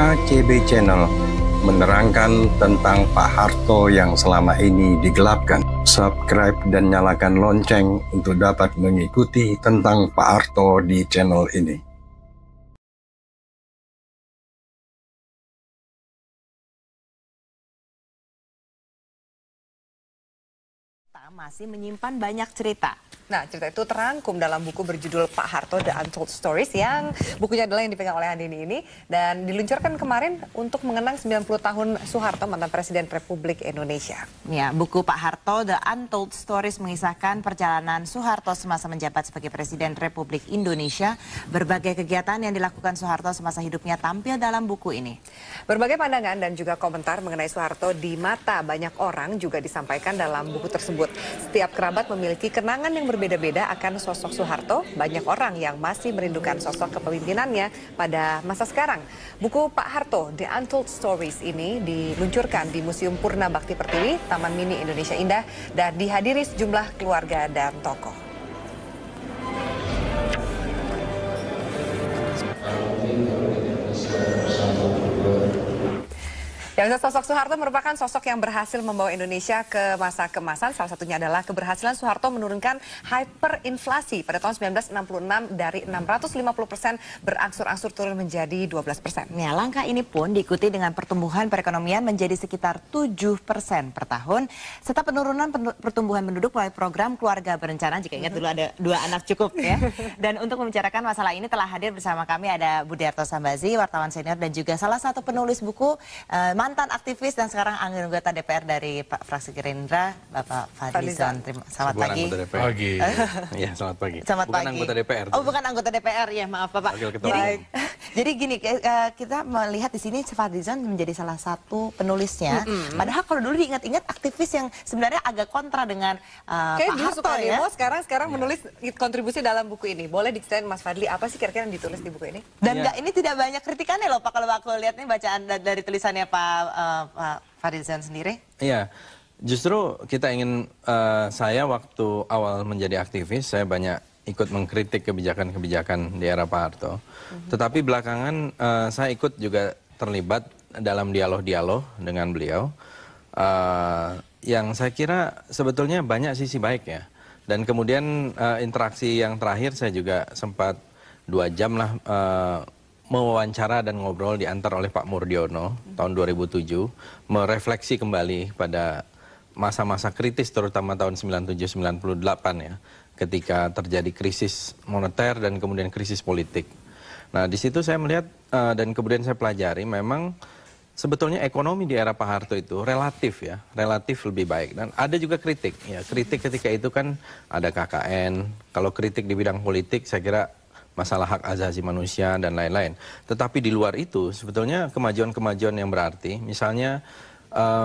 ACB Channel menerangkan tentang Pak Harto yang selama ini digelapkan. Subscribe dan nyalakan lonceng untuk dapat mengikuti tentang Pak Harto di channel ini. Masih menyimpan banyak cerita. Nah, cerita itu terangkum dalam buku berjudul Pak Harto The Untold Stories yang bukunya adalah yang dipegang oleh Andini ini dan diluncurkan kemarin untuk mengenang 90 tahun Soeharto, mantan Presiden Republik Indonesia. Ya, buku Pak Harto The Untold Stories mengisahkan perjalanan Soeharto semasa menjabat sebagai Presiden Republik Indonesia. Berbagai kegiatan yang dilakukan Soeharto semasa hidupnya tampil dalam buku ini. Berbagai pandangan dan juga komentar mengenai Soeharto di mata banyak orang juga disampaikan dalam buku tersebut. Setiap kerabat memiliki kenangan yang berbeda-beda akan sosok Soeharto. Banyak orang yang masih merindukan sosok kepemimpinannya pada masa sekarang. Buku Pak Harto, The Untold Stories ini diluncurkan di Museum Purna Bakti Pertiwi, Taman Mini Indonesia Indah, dan dihadiri sejumlah keluarga dan tokoh. Ya, sosok Soeharto merupakan sosok yang berhasil membawa Indonesia ke masa kemasan. Salah satunya adalah keberhasilan Soeharto menurunkan hyperinflasi pada tahun 1966 dari 650% berangsur-angsur turun menjadi 12%. Ya, langkah ini pun diikuti dengan pertumbuhan perekonomian menjadi sekitar 7% per tahun, serta penurunan pertumbuhan penduduk melalui program keluarga berencana. Jika ingat dulu ada 2 anak cukup ya. Dan untuk membicarakan masalah ini telah hadir bersama kami ada Budiarto Sambazi, wartawan senior dan juga salah satu penulis buku, mantan aktivis dan sekarang anggota DPR dari fraksi Gerindra, Bapak Fadlizon. Selamat pagi. Pagi. Ya, selamat pagi. Selamat bukan pagi. Anggota DPR. Oh, bukan anggota DPR ya, maaf Bapak. Jadi gini, kita melihat di sini Fadlizon menjadi salah satu penulisnya. Padahal kalau dulu diingat-ingat aktivis yang sebenarnya agak kontra dengan Pak Harto ya. Sekarang menulis kontribusi dalam buku ini. Boleh diceritain Mas Fadli apa sih kira-kira yang ditulis di buku ini? Dan ini tidak banyak kritikannya loh Pak, kalau aku lihat nih bacaan dari tulisannya Pak Fadlizon sendiri. Iya, justru kita ingin, saya waktu awal menjadi aktivis, saya banyak ikut mengkritik kebijakan-kebijakan di era Pak Harto. Tetapi belakangan saya ikut juga terlibat dalam dialog-dialog dengan beliau, yang saya kira sebetulnya banyak sisi baik ya. Dan kemudian interaksi yang terakhir saya juga sempat 2 jam lah mewawancara dan ngobrol diantar oleh Pak Murdiono tahun 2007, merefleksi kembali pada masa-masa kritis terutama tahun 97-98 ya, ketika terjadi krisis moneter dan kemudian krisis politik. Nah, di situ saya melihat dan kemudian saya pelajari memang sebetulnya ekonomi di era Pak Harto itu relatif ya, relatif lebih baik. Dan ada juga kritik ya, kritik ketika itu kan ada KKN. Kalau kritik di bidang politik saya kira masalah hak asasi manusia dan lain-lain. Tetapi di luar itu sebetulnya kemajuan-kemajuan yang berarti, misalnya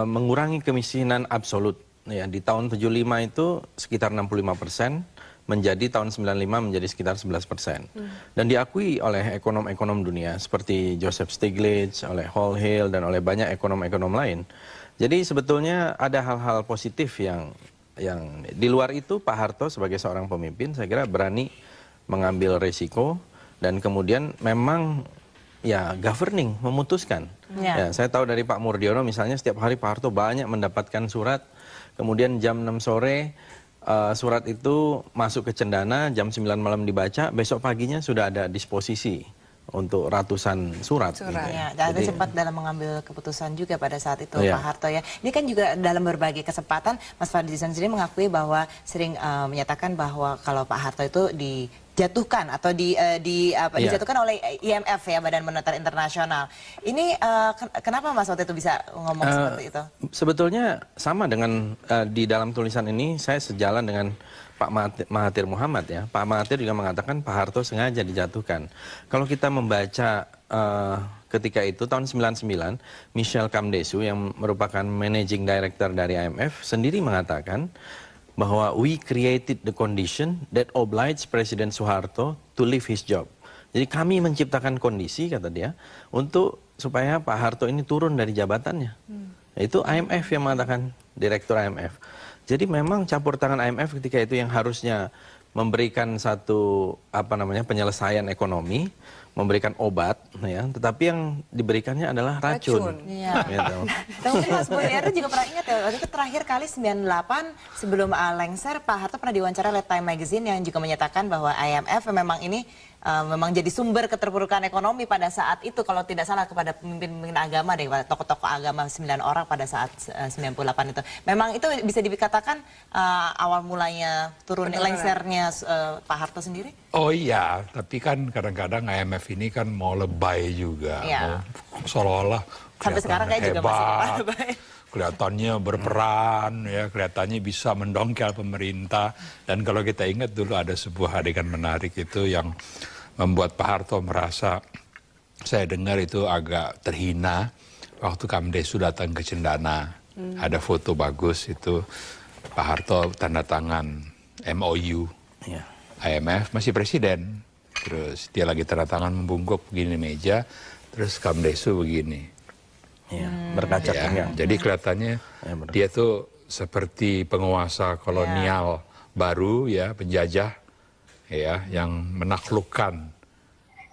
mengurangi kemiskinan absolut. Ya, di tahun 75 itu sekitar 65%, menjadi tahun 95 menjadi sekitar 11%. Dan diakui oleh ekonom-ekonom dunia seperti Joseph Stiglitz, oleh Hall Hill, dan oleh banyak ekonom-ekonom lain. Jadi sebetulnya ada hal-hal positif yang di luar itu Pak Harto sebagai seorang pemimpin saya kira berani mengambil resiko dan kemudian memang ya governing, memutuskan. Ya, saya tahu dari Pak Murdiono misalnya setiap hari Pak Harto banyak mendapatkan surat, kemudian jam 6 sore surat itu masuk ke Cendana, jam 9 malam dibaca, besok paginya sudah ada disposisi untuk ratusan surat. Gitu. Ya, ada sempat dalam mengambil keputusan juga pada saat itu Pak Harto ya. Ini kan juga dalam berbagai kesempatan Mas Fadlizon sendiri mengakui bahwa sering menyatakan bahwa kalau Pak Harto itu dijatuhkan atau dijatuhkan oleh IMF ya, Badan Moneter Internasional. Ini kenapa Mas waktu itu bisa ngomong seperti itu? Sebetulnya sama dengan di dalam tulisan ini saya sejalan dengan Pak Mahathir Muhammad ya. Pak Mahathir juga mengatakan Pak Harto sengaja dijatuhkan. Kalau kita membaca ketika itu tahun 99, Michel Kamdesu yang merupakan managing director dari IMF sendiri mengatakan bahwa we created the condition that obliged Presiden Soeharto to leave his job. Jadi kami menciptakan kondisi, kata dia, untuk supaya Pak Harto ini turun dari jabatannya. Itu IMF yang mengatakan, Direktur IMF. Jadi memang campur tangan IMF ketika itu yang harusnya memberikan satu penyelesaian ekonomi, memberikan obat, ya, tetapi yang diberikannya adalah racun. Iya. Gitu. Dan mungkin Mas Budiarto juga pernah ingat ya, waktu itu terakhir kali 98 sebelum lengser, Pak Harto pernah diwawancara oleh Time Magazine yang juga menyatakan bahwa IMF memang ini memang jadi sumber keterpurukan ekonomi pada saat itu, kalau tidak salah, kepada pemimpin-pemimpin agama deh, tokoh-tokoh agama 9 orang pada saat 98 itu. Memang itu bisa dikatakan awal mulanya turun lengsernya Pak Harto sendiri? Oh iya, tapi kan kadang-kadang IMF ini kan mau lebay juga, Iya. mau seolah-olah Sampai sekarang kayak juga masih hebat, lebay. kelihatannya berperan, ya, kelihatannya bisa mendongkel pemerintah. Dan kalau kita ingat dulu ada sebuah adegan menarik itu yang membuat Pak Harto merasa, saya dengar itu agak terhina waktu Kamdesu datang ke Cendana. Ada foto bagus itu Pak Harto tanda tangan MOU. Ya. IMF masih presiden, terus dia lagi tanda tangan membungkuk begini meja, terus Kamdesu begini. Ya, berkaca Ya, pinggang. jadi kelihatannya Ya, benar. dia tuh seperti penguasa kolonial baru, ya, penjajah, ya, yang menaklukkan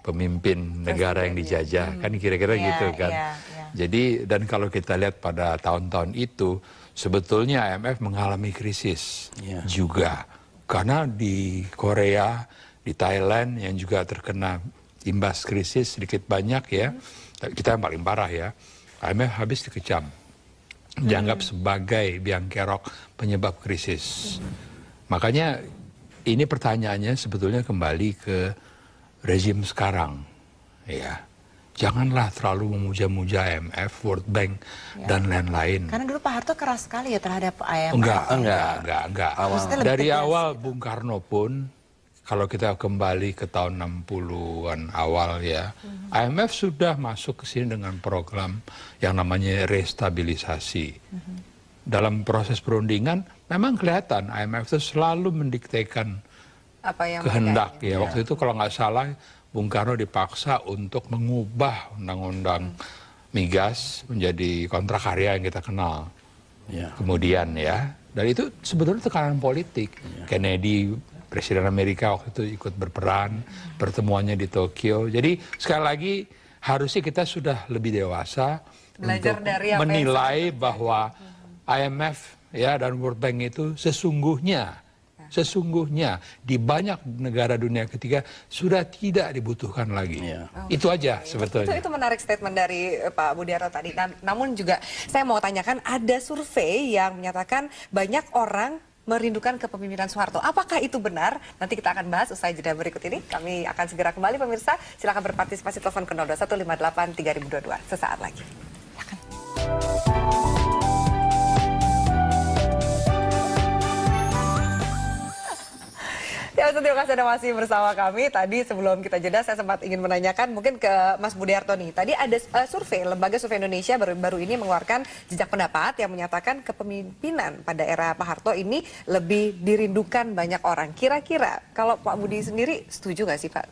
pemimpin negara yang dijajah, kan kira-kira Iya, gitu kan. iya, iya. Jadi, dan kalau kita lihat pada tahun-tahun itu, sebetulnya IMF mengalami krisis Iya. juga. Karena di Korea, di Thailand yang juga terkena imbas krisis sedikit banyak, ya, kita yang paling parah, ya, IMF habis dikecam, dianggap sebagai biang kerok penyebab krisis. Makanya ini pertanyaannya sebetulnya kembali ke rezim sekarang, ya. Janganlah terlalu memuja-muja IMF, World Bank, dan lain-lain. Karena dulu Pak Harto keras sekali ya terhadap IMF. Enggak. Maksudnya lebih Dari tegas. awal Bung Karno pun, kalau kita kembali ke tahun 60-an awal, ya, IMF sudah masuk ke sini dengan program yang namanya restabilisasi. Dalam proses perundingan, memang kelihatan IMF itu selalu mendiktekan Apa yang kehendak. mereka Ya, waktu itu kalau nggak salah, Bung Karno dipaksa untuk mengubah undang-undang migas menjadi kontrak karya yang kita kenal. Ya. Kemudian, ya, dan itu sebetulnya tekanan politik. Kennedy, Presiden Amerika waktu itu ikut berperan, pertemuannya di Tokyo. Jadi sekali lagi harusnya kita sudah lebih dewasa Belajar untuk dari apa yang menilai bahwa IMF, ya, dan World Bank itu sesungguhnya di banyak negara dunia ketiga sudah tidak dibutuhkan lagi. Iya. Itu aja sebetulnya. Itu menarik statement dari Pak Budiarto tadi. Namun juga saya mau tanyakan, ada survei yang menyatakan banyak orang merindukan kepemimpinan Soeharto. Apakah itu benar? Nanti kita akan bahas usai jeda berikut ini. Kami akan segera kembali, pemirsa. Silakan berpartisipasi, telepon ke 021583022 sesaat lagi. Ya, terima kasih Anda masih bersama kami. Tadi sebelum kita jeda, saya sempat ingin menanyakan mungkin ke Mas Budiarto nih. Tadi ada survei, Lembaga Survei Indonesia baru ini mengeluarkan jejak pendapat yang menyatakan kepemimpinan pada era Pak Harto ini lebih dirindukan banyak orang. Kira-kira kalau Pak Budi sendiri setuju nggak sih, Pak?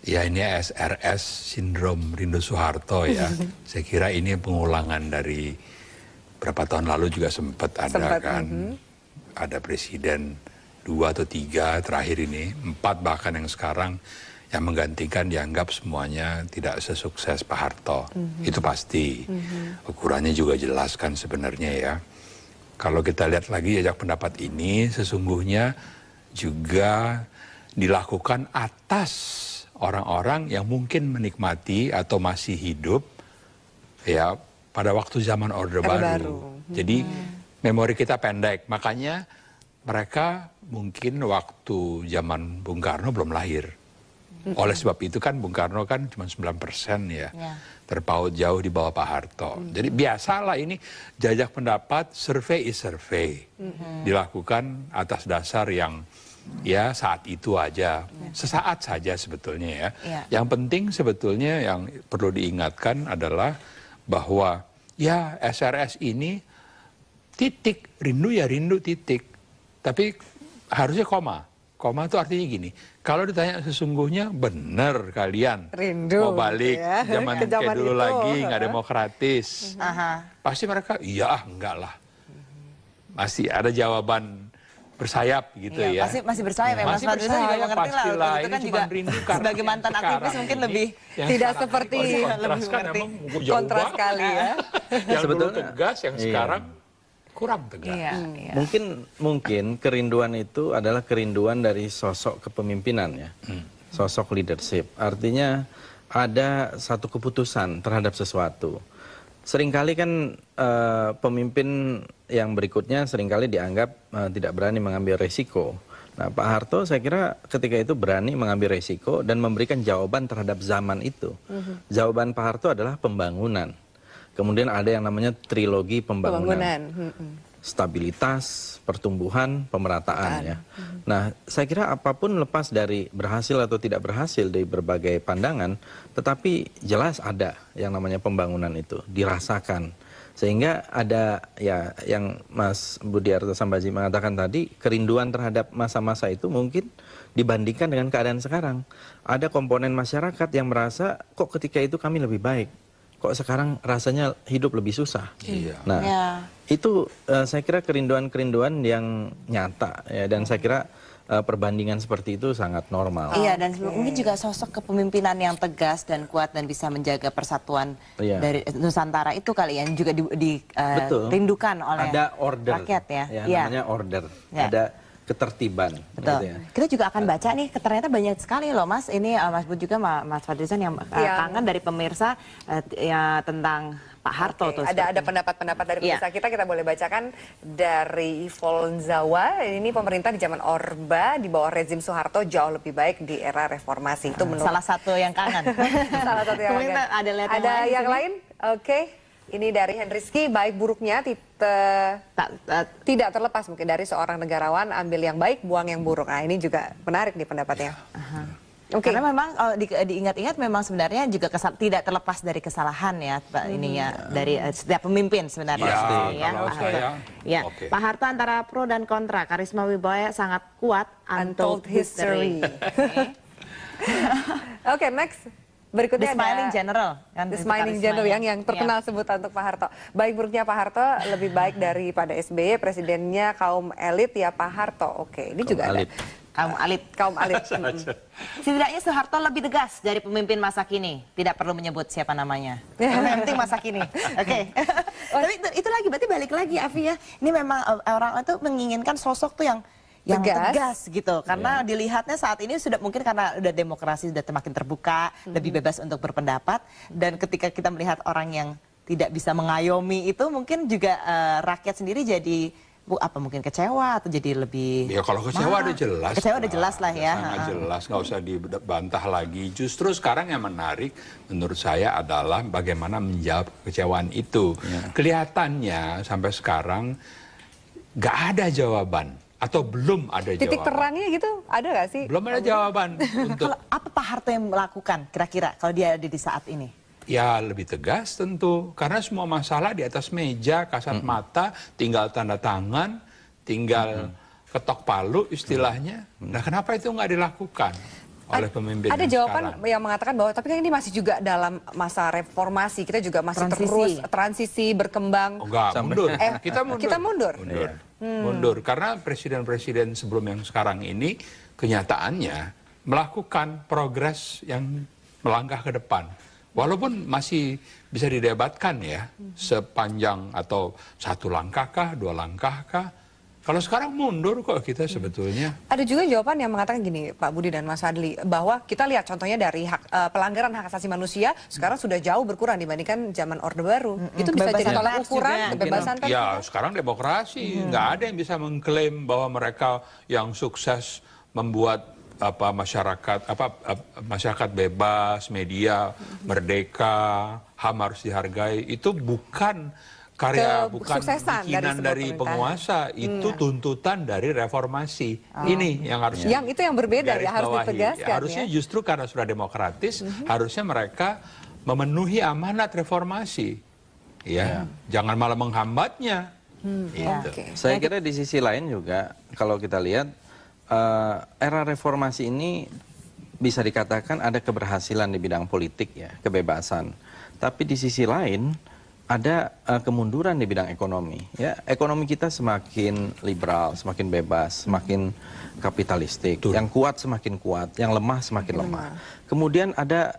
Ya, ini SRS, Sindrom Rindu Soeharto, ya. Saya kira ini pengulangan dari berapa tahun lalu juga sempat ada kan. Ada presiden 2 atau 3 terakhir ini, 4 bahkan yang sekarang yang menggantikan dianggap semuanya tidak sesukses Pak Harto. Itu pasti. Ukurannya juga jelas kan sebenarnya, ya. Kalau kita lihat lagi jejak pendapat ini sesungguhnya juga dilakukan atas orang-orang yang mungkin menikmati atau masih hidup, ya, pada waktu zaman Orde Baru. Jadi memori kita pendek, makanya mereka mungkin waktu zaman Bung Karno belum lahir. Oleh sebab itu kan Bung Karno kan cuma 9% ya. Terpaut jauh di bawah Pak Harto. Jadi biasalah ini jajak pendapat, survei is survei. Dilakukan atas dasar yang ya saat itu aja. Sesaat saja sebetulnya ya. Yang penting sebetulnya yang perlu diingatkan adalah bahwa ya SRS ini titik, rindu ya rindu titik. Tapi harusnya koma. Koma itu artinya gini, kalau ditanya sesungguhnya benar kalian rindu, mau balik ya, zaman ke zaman kayak dulu itu, lagi, nggak demokratis. Aha. Pasti mereka, iya enggak lah. Masih ada jawaban bersayap gitu ya. Masih bersayap ya, Mas Masih Fadlizon juga bersayap, mengerti lah. pastilah. Itu kan Ini juga cuman rindu karena sebagai mantan sekarang aktivis mungkin ini, lebih yang tidak sekarang seperti ini kalau lebih dikontras kan mengerti. emang jauh Kontras banget. sekali ya. Yang dulu Sebetulnya- tegas, yang sekarang kurang tegas. Iya. Mungkin kerinduan itu adalah kerinduan dari sosok kepemimpinan ya, sosok leadership. Artinya ada satu keputusan terhadap sesuatu. Seringkali kan pemimpin yang berikutnya seringkali dianggap tidak berani mengambil resiko. Nah, Pak Harto saya kira ketika itu berani mengambil resiko dan memberikan jawaban terhadap zaman itu. Jawaban Pak Harto adalah pembangunan. Kemudian ada yang namanya trilogi pembangunan. Stabilitas, pertumbuhan, pemerataan ya. Nah, saya kira apapun lepas dari berhasil atau tidak berhasil dari berbagai pandangan, tetapi jelas ada yang namanya pembangunan itu dirasakan. Sehingga ada ya yang Mas Budiarto Sambadji mengatakan tadi, kerinduan terhadap masa-masa itu mungkin dibandingkan dengan keadaan sekarang. Ada komponen masyarakat yang merasa kok ketika itu kami lebih baik. Kok sekarang rasanya hidup lebih susah. Nah, itu saya kira kerinduan-kerinduan yang nyata ya, dan saya kira perbandingan seperti itu sangat normal. Iya, dan mungkin juga sosok kepemimpinan yang tegas dan kuat dan bisa menjaga persatuan dari Nusantara itu kali ya, yang juga dirindukan oleh ada order, rakyat ya. Namanya order, ada ketertiban. Betul. Gitu ya. Kita juga akan baca nih, ternyata banyak sekali loh Mas. Ini Mas Bud juga Mas Fadlizon yang kangen dari pemirsa ya, tentang Pak Harto. Tuh, ada pendapat-pendapat dari pemirsa kita boleh bacakan dari Volzawa. Ini pemerintah di zaman Orba di bawah rezim Soeharto jauh lebih baik di era reformasi. Itu menurut salah satu yang kangen. salah satu yang kangen. Ada yang lain? Oke. Ini dari Henriski, baik buruknya tidak terlepas mungkin dari seorang negarawan, ambil yang baik, buang yang buruk. Nah, ini juga menarik nih pendapatnya. Karena memang diingat-ingat memang sebenarnya juga tidak terlepas dari kesalahan ya ininya dari setiap pemimpin sebenarnya. Pak Harto antara pro dan kontra, karisma Wibowo sangat kuat, untold history. Oke, next. Berikutnya The Smiling General. The Smiling General yang terkenal sebutan untuk Pak Harto. Baik buruknya Pak Harto lebih baik daripada SBY, presidennya kaum elit ya Pak Harto. Oke, ini juga ada. Kaum elit. Setidaknya Soeharto lebih tegas dari pemimpin masa kini. Tidak perlu menyebut siapa namanya. Yang penting masa kini. Oke. Tapi itu lagi, berarti balik lagi Afi ya. Ini memang orang itu menginginkan sosok tuh yang tegas gitu, karena dilihatnya saat ini sudah mungkin karena udah demokrasi sudah semakin terbuka, lebih bebas untuk berpendapat, dan ketika kita melihat orang yang tidak bisa mengayomi itu mungkin juga rakyat sendiri jadi mungkin kecewa atau jadi lebih kalau kecewa udah jelas, udah jelas lah ya, sangat jelas, nggak usah dibantah lagi. Justru sekarang yang menarik menurut saya adalah bagaimana menjawab kekecewaan itu. Kelihatannya sampai sekarang nggak ada jawaban. Atau belum ada jawaban. Titik terangnya gitu, ada nggak sih? Belum ada jawaban. Untuk apa Pak Harto yang melakukan kira-kira kalau dia ada di saat ini? Ya lebih tegas tentu, karena semua masalah di atas meja, kasat mata, tinggal tanda tangan, tinggal ketok palu istilahnya. Nah kenapa itu nggak dilakukan oleh pemimpin? Ada jawaban yang mengatakan bahwa tapi kan ini masih juga dalam masa reformasi, kita juga masih terus transisi berkembang. Mundur. Kita mundur. Kita mundur. Mundur karena presiden-presiden sebelum yang sekarang ini kenyataannya melakukan progres yang melangkah ke depan. Walaupun masih bisa didebatkan ya, sepanjang atau 1 langkah kah, 2 langkah kah. Kalau sekarang mundur kok kita sebetulnya. Ada juga jawaban yang mengatakan gini, Pak Budi dan Mas Fadli, bahwa kita lihat contohnya dari pelanggaran hak asasi manusia sekarang sudah jauh berkurang dibandingkan zaman Orde Baru. Itu bisa jadi tolak ukuran kebebasan pers. Ya sekarang demokrasi, nggak ada yang bisa mengklaim bahwa mereka yang sukses membuat masyarakat bebas, media merdeka, HAM harus dihargai. Itu bukan bukan bikinan dari penguasa, itu tuntutan dari reformasi. Ini yang harus itu yang berbeda ya, harus ditegaskan. Harusnya justru karena sudah demokratis, harusnya mereka memenuhi amanat reformasi. Ya, jangan malah menghambatnya. Saya kira di sisi lain juga kalau kita lihat era reformasi ini bisa dikatakan ada keberhasilan di bidang politik ya, kebebasan. Tapi di sisi lain ada kemunduran di bidang ekonomi. Ya, ekonomi kita semakin liberal, semakin bebas, semakin kapitalistik. Yang kuat semakin kuat, yang lemah semakin lemah. Kemudian ada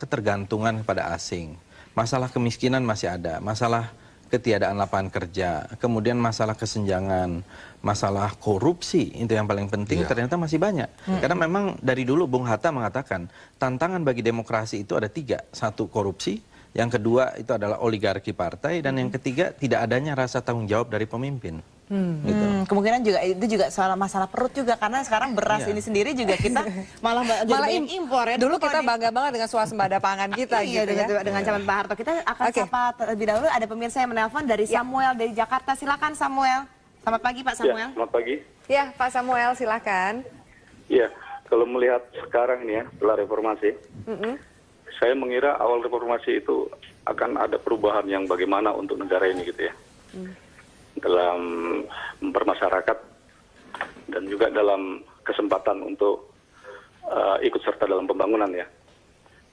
ketergantungan kepada asing. Masalah kemiskinan masih ada, masalah ketiadaan lapangan kerja, kemudian masalah kesenjangan, masalah korupsi, itu yang paling penting ternyata masih banyak. Karena memang dari dulu Bung Hatta mengatakan tantangan bagi demokrasi itu ada 3. 1, korupsi, yang kedua itu adalah oligarki partai, dan yang ketiga tidak adanya rasa tanggung jawab dari pemimpin. Gitu. Kemungkinan juga itu juga soal masalah perut juga, karena sekarang beras ini sendiri juga kita malah impor ya. Dulu kita bangga banget dengan swasembada pangan kita iya, gitu ya. dengan zaman Pak Harto. Kita akan sapa terlebih dahulu, ada pemirsa yang menelpon dari Samuel dari Jakarta. Silakan Samuel. Selamat pagi Pak Samuel. Ya, selamat pagi. Ya Pak Samuel, silakan. Ya, kalau melihat sekarang ini ya, setelah reformasi, saya mengira awal reformasi itu akan ada perubahan yang bagaimana untuk negara ini gitu ya. Dalam mempermasyarakat dan juga dalam kesempatan untuk ikut serta dalam pembangunan ya.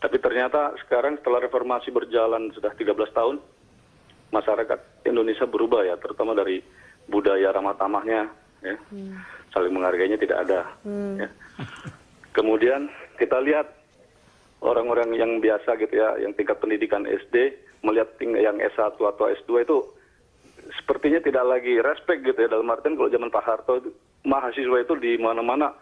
Tapi ternyata sekarang setelah reformasi berjalan sudah 13 tahun, masyarakat Indonesia berubah ya, terutama dari budaya ramah tamahnya ya. Saling menghargainya tidak ada ya. Kemudian kita lihat orang-orang yang biasa gitu ya, yang tingkat pendidikan SD melihat yang S1 atau S2 itu sepertinya tidak lagi respect gitu ya, dalam artian kalau zaman Pak Harto mahasiswa itu di mana-mana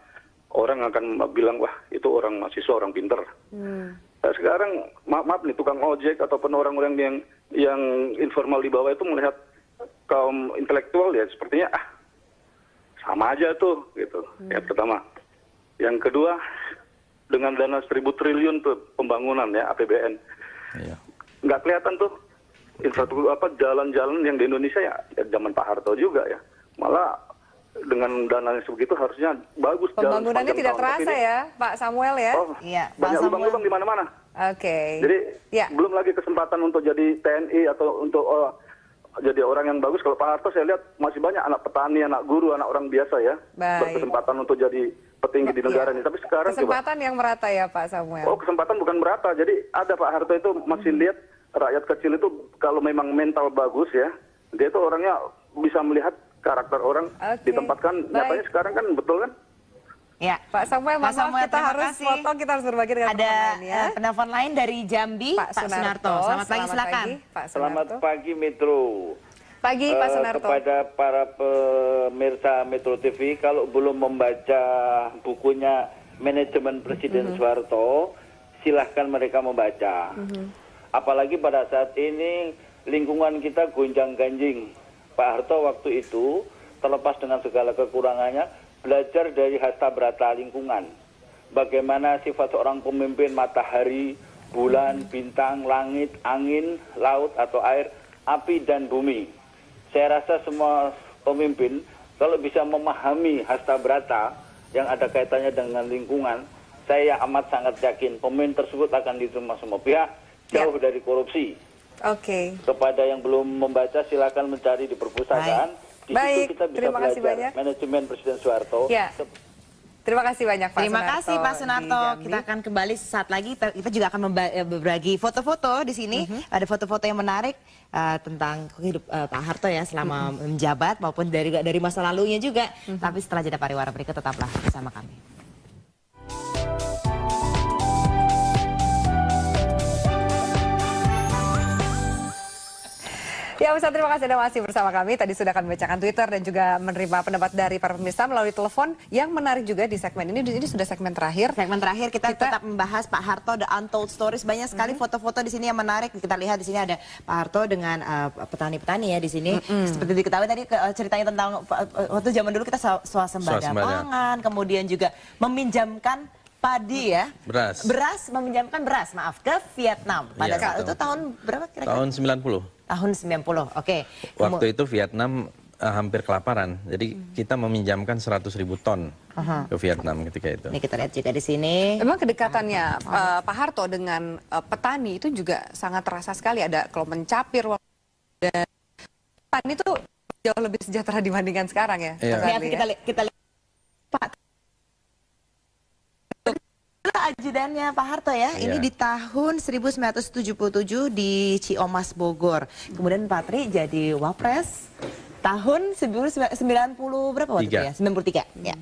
orang akan bilang wah itu orang mahasiswa, orang pinter. Nah, sekarang maaf nih tukang ojek ataupun orang-orang yang informal di bawah itu melihat kaum intelektual ya sepertinya sama aja tuh gitu. Ya pertama. Yang kedua, dengan dana 1.000 triliun tuh pembangunan ya APBN. Nggak kelihatan tuh infrastruktur jalan-jalan yang di Indonesia ya zaman Pak Harto juga ya. Malah dengan dana sebegitu harusnya bagus. Pembangunannya tidak terasa ya Pak Samuel ya. Iya, banyak lubang-lubang di mana-mana. Oke. Jadi belum lagi kesempatan untuk jadi TNI atau untuk jadi orang yang bagus. Kalau Pak Harto saya lihat masih banyak anak petani, anak guru, anak orang biasa ya. Berkesempatan untuk jadi petinggi di negara ini. Tapi sekarang kesempatan yang merata ya Pak Samuel. Oh, kesempatan bukan merata. Jadi ada Pak Harto itu masih lihat rakyat kecil itu kalau memang mental bagus ya, dia itu orangnya bisa melihat karakter orang, ditempatkan. Nyatanya sekarang kan betul kan? Ya, Pak Samuel, kita harus potong, kita harus berbagi dengan ada penelpon lain dari Jambi, Pak Sunarto. Selamat pagi, silakan. Selamat pagi Metro. Pagi Pak Sunarto. Kepada para pemirsa Metro TV, kalau belum membaca bukunya Manajemen Presiden Soeharto, silahkan mereka membaca. Apalagi pada saat ini lingkungan kita gonjang-ganjing. Pak Harto waktu itu terlepas dengan segala kekurangannya belajar dari hasta brata lingkungan. Bagaimana sifat seorang pemimpin matahari, bulan, bintang, langit, angin, laut atau air, api dan bumi. Saya rasa semua pemimpin kalau bisa memahami hasta brata yang ada kaitannya dengan lingkungan, saya amat sangat yakin pemimpin tersebut akan diterima semua pihak. Jauh dari korupsi. Kepada yang belum membaca silakan mencari di perpustakaan. Di situ kita bisa belajar manajemen Presiden Soeharto. Terima kasih banyak Pak Sunarto. Terima kasih Pak Sunarto. Kita akan kembali sesaat lagi. Kita juga akan berbagi foto-foto di sini. Ada foto-foto yang menarik tentang hidup Pak Harto ya selama menjabat maupun dari masa lalunya juga. Tapi setelah jeda pariwara berikut tetaplah bersama kami. Ya, Ustaz, terima kasih Anda masih bersama kami. Tadi sudah kami bacakan Twitter dan juga menerima pendapat dari para pemirsa melalui telepon. Yang menarik juga di segmen ini sudah segmen terakhir. Segmen terakhir kita tetap membahas Pak Harto, The Untold Stories. Banyak sekali foto-foto di sini yang menarik. Kita lihat di sini ada Pak Harto dengan petani-petani ya di sini. Seperti diketahui tadi ceritanya tentang waktu zaman dulu kita swasembada pangan, kemudian juga meminjamkan padi ya, meminjamkan beras ke Vietnam. Pada saat itu tahun berapa kira-kira? Tahun 90. Tahun 90, oke. Waktu itu Vietnam hampir kelaparan, jadi kita meminjamkan 100.000 ton ke Vietnam ketika itu. Ini kita lihat juga di sini. Memang kedekatannya Pak Harto dengan petani itu juga sangat terasa sekali. Ada kelompok mencapir dan petani itu jauh lebih sejahtera dibandingkan sekarang ya. Kita lihat Pak. ajudannya Pak Harto ya. Ini di tahun 1977 di Ciomas, Bogor. Kemudian Pak Tri jadi Wapres tahun 1990 berapa waktu itu ya? 93. Ya.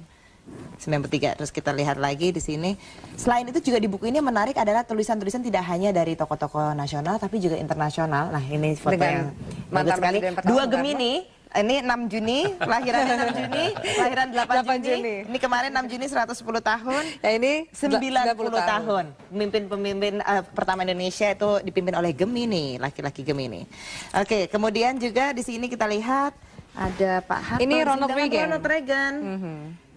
93. Terus kita lihat lagi di sini. Selain itu juga di buku ini menarik adalah tulisan-tulisan tidak hanya dari tokoh-tokoh nasional tapi juga internasional. Nah, ini foto yang bagus sekali. Dua Gemini. Ini 6 Juni, lahirannya 6 Juni, lahiran 8 Juni. Ini kemarin 6 Juni 110 tahun. Ya ini 90 tahun. Pemimpin pertama Indonesia itu dipimpin oleh Gemini, laki-laki Gemini. Oke, kemudian juga di sini kita lihat ada Pak Harto. Ini Ronald Reagan.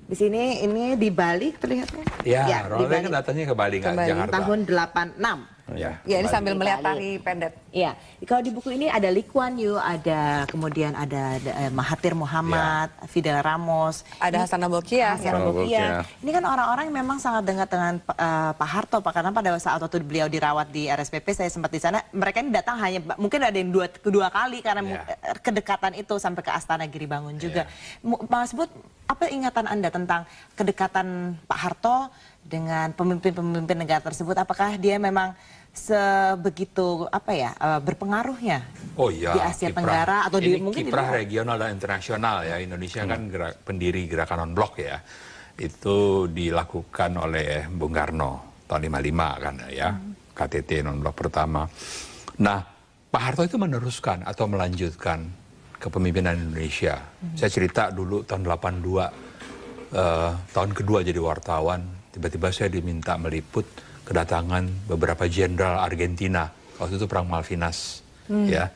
Di sini ini di Bali terlihatnya. Ya, Ronald Reagan datangnya ke Bali nggak Jakarta. Tahun 86. Ya, ini sambil melihat tari pendet. Iya, kalau di buku ini ada Lee Kuan Yew, ada kemudian ada Mahathir Muhammad, Fidel Ramos, ada Hasan Al-Bolkiah. Ini kan orang-orang yang memang sangat dekat dengan Pak Harto, karena pada saat waktu beliau dirawat di RSPP, saya sempat di sana. Mereka ini datang hanya mungkin ada yang kedua kali karena kedekatan itu sampai ke Astana Giribangun juga. Mas Bud, apa ingatan Anda tentang kedekatan Pak Harto dengan pemimpin-pemimpin negara tersebut? Apakah dia memang sebegitu berpengaruhnya di Asia Tenggara atau di mungkin kiprah regional dan internasional ya. Indonesia kan pendiri gerakan non-blok ya. Itu dilakukan oleh Bung Karno tahun 55 kan ya. KTT non-blok pertama. Nah, Pak Harto itu meneruskan atau melanjutkan kepemimpinan Indonesia. Saya cerita dulu tahun 82 tahun kedua jadi wartawan, tiba-tiba saya diminta meliput kedatangan beberapa jenderal Argentina. Waktu itu perang Malvinas, ya.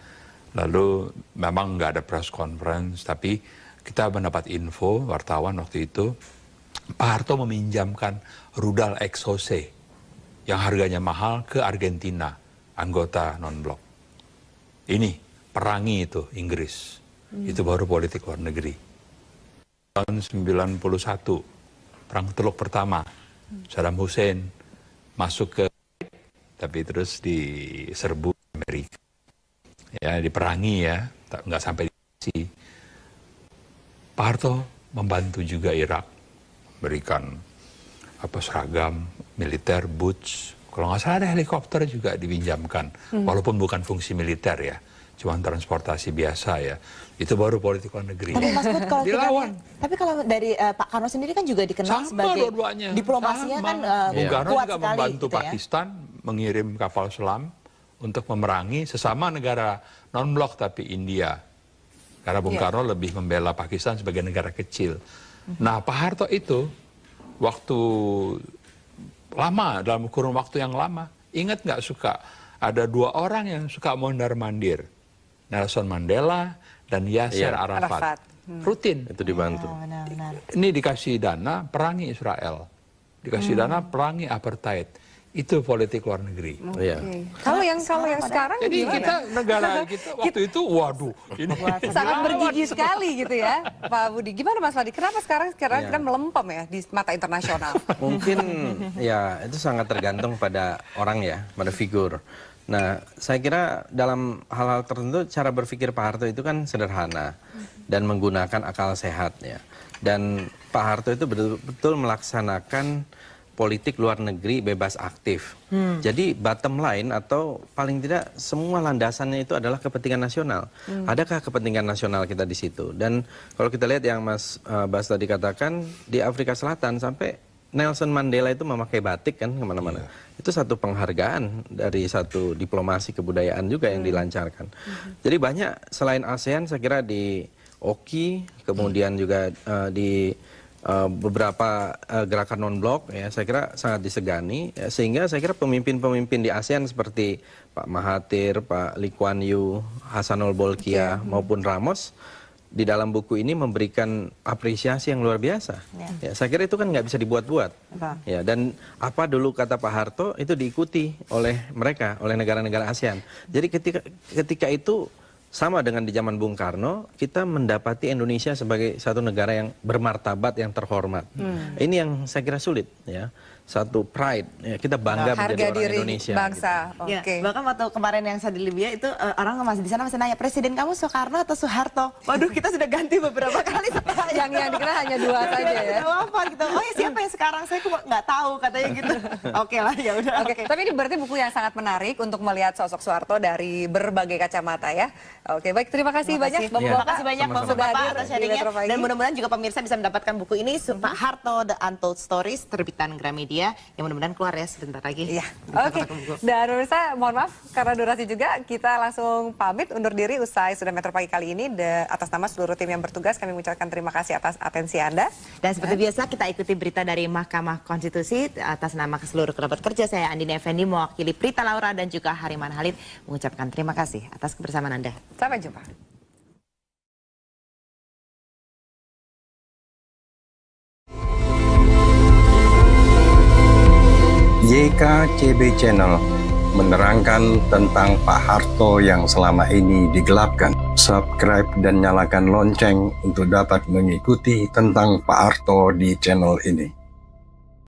Lalu memang nggak ada press conference, tapi kita mendapat info wartawan waktu itu, Pak Harto meminjamkan rudal Exocet yang harganya mahal ke Argentina, anggota non-blok. Ini perangi itu Inggris, itu baru politik luar negeri. Tahun 91, perang Teluk pertama, Saddam Hussein masuk ke, tapi terus diserbu Amerika, ya diperangi ya, nggak sampai di. Pak Harto membantu juga Irak, berikan seragam militer, boots, kalau nggak salah ada helikopter juga dipinjamkan, walaupun bukan fungsi militer ya, cuma transportasi biasa ya. Itu baru politik luar negeri. Tapi Mas Bud, kalau dilawan. Tapi kalau dari Pak Karno sendiri kan juga dikenal sebagai diplomasinya kan Bung Karno kuat juga sekali, membantu gitu Pakistan mengirim kapal selam untuk memerangi sesama negara non-blok tapi India. Karena Bung Karno lebih membela Pakistan sebagai negara kecil. Nah, Pak Harto itu waktu lama, dalam kurun waktu yang lama, ingat nggak suka ada dua orang yang suka mondar-mandir, Nelson Mandela dan Yasser Arafat. Rutin. Itu dibantu. Ini dikasih dana perangi Israel, dikasih dana perangi apartheid. Itu politik luar negeri. Kalau yang sekarang jadi gimana? kita negara kita waktu itu waduh ini sangat bergigi sekali gitu ya, Pak Budi. Gimana Mas Fadi? Kenapa sekarang kita melempem ya di mata internasional? Mungkin ya itu sangat tergantung pada orang ya, pada figur. Nah, saya kira dalam hal-hal tertentu cara berpikir Pak Harto itu kan sederhana dan menggunakan akal sehat ya. Dan Pak Harto itu betul-betul melaksanakan politik luar negeri bebas aktif. Jadi bottom line atau paling tidak semua landasannya itu adalah kepentingan nasional. Adakah kepentingan nasional kita di situ? Dan kalau kita lihat yang Mas Bas tadi katakan, di Afrika Selatan sampai Nelson Mandela itu memakai batik kan kemana-mana. Itu satu penghargaan dari satu diplomasi kebudayaan juga yang dilancarkan. Jadi banyak selain ASEAN saya kira di OKI, kemudian juga di beberapa gerakan non-blok ya saya kira sangat disegani ya, sehingga saya kira pemimpin-pemimpin di ASEAN seperti Pak Mahathir, Pak Lee Kuan Yew, Hasan Al-Bolkiah maupun Ramos di dalam buku ini memberikan apresiasi yang luar biasa. Ya, saya kira itu kan nggak bisa dibuat-buat. Ya, dan apa dulu kata Pak Harto itu diikuti oleh mereka, oleh negara-negara ASEAN. Jadi ketika itu sama dengan di zaman Bung Karno, kita mendapati Indonesia sebagai satu negara yang bermartabat, yang terhormat. Ini yang saya kira sulit. Ya. satu pride. Ya, kita bangga menjadi harga orang diri Indonesia. bangsa. Ya, Oke. bahkan waktu kemarin yang saya di Libya itu orang masih di sana masih nanya, presiden kamu Soekarno atau Soeharto? Waduh, kita sudah ganti beberapa kali. yang dikenal hanya 2 saja ya. Apa gitu? Oh ya, siapa yang sekarang? Saya kok nggak tahu katanya gitu. Oke lah, ya udah. Oke, tapi ini berarti buku yang sangat menarik untuk melihat sosok Soeharto dari berbagai kacamata ya. Oke, baik, terima kasih banyak Terima Bapak-bapak. kasih banyak Sama-sama. Bapak-Bapak atas Di sharingnya. Metro Pagi. Dan mudah-mudahan juga pemirsa bisa mendapatkan buku ini, Pak Harto The Untold Stories, terbitan Gramedia, yang mudah-mudahan keluar ya sebentar lagi. Iya, Kita oke. ketemu buku. Dan pemirsa, mohon maaf karena durasi juga, kita langsung pamit undur diri usai sudah Metro Pagi kali ini. Atas nama seluruh tim yang bertugas, kami mengucapkan terima kasih atas atensi Anda. Dan seperti biasa kita ikuti berita dari Mahkamah Konstitusi atas nama seluruh kerabat kerja. Saya Andini Effendi mewakili Prita Laura dan juga Hariman Halid mengucapkan terima kasih atas kebersamaan Anda. Sampai jumpa. YKCB Channel menerangkan tentang Pak Harto yang selama ini digelapkan. Subscribe dan nyalakan lonceng untuk dapat mengikuti tentang Pak Harto di channel ini.